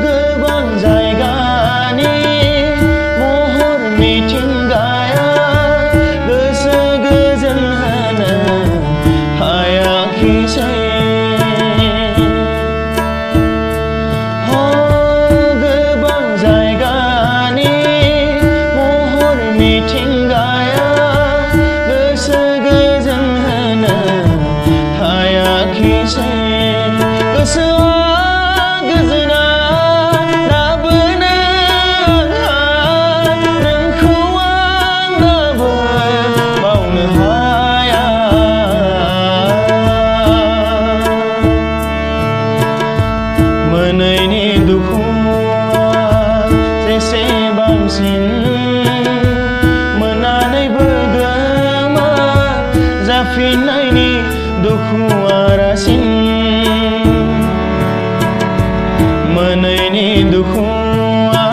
गोबां जायगानि महर मिथिंगाया गोसो गोजोन होनो हायाखिसै। गोबां जायगानि महर मिथिंगाया गोसो गोजोन होनो हायाखिसै। गोसोआ गोजोनाय लाबोनो आंहा नोंखौ आं दाबो बावनो हाया। मोनैनि दुखुआ जेसेबांसिन मोननानैबो गोमा जाफिननायनि दुखुआ रासिन। मोनैनि दुखुआ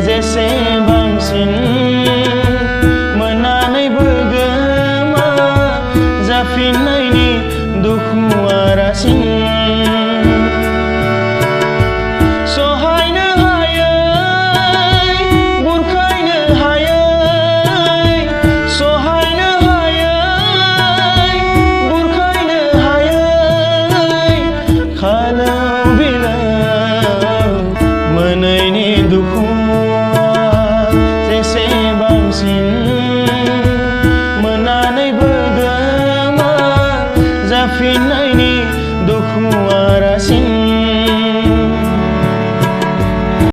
जेसेबांसिन मोननानैबो गोमा जाफिननायनि दुखुआ रासिन।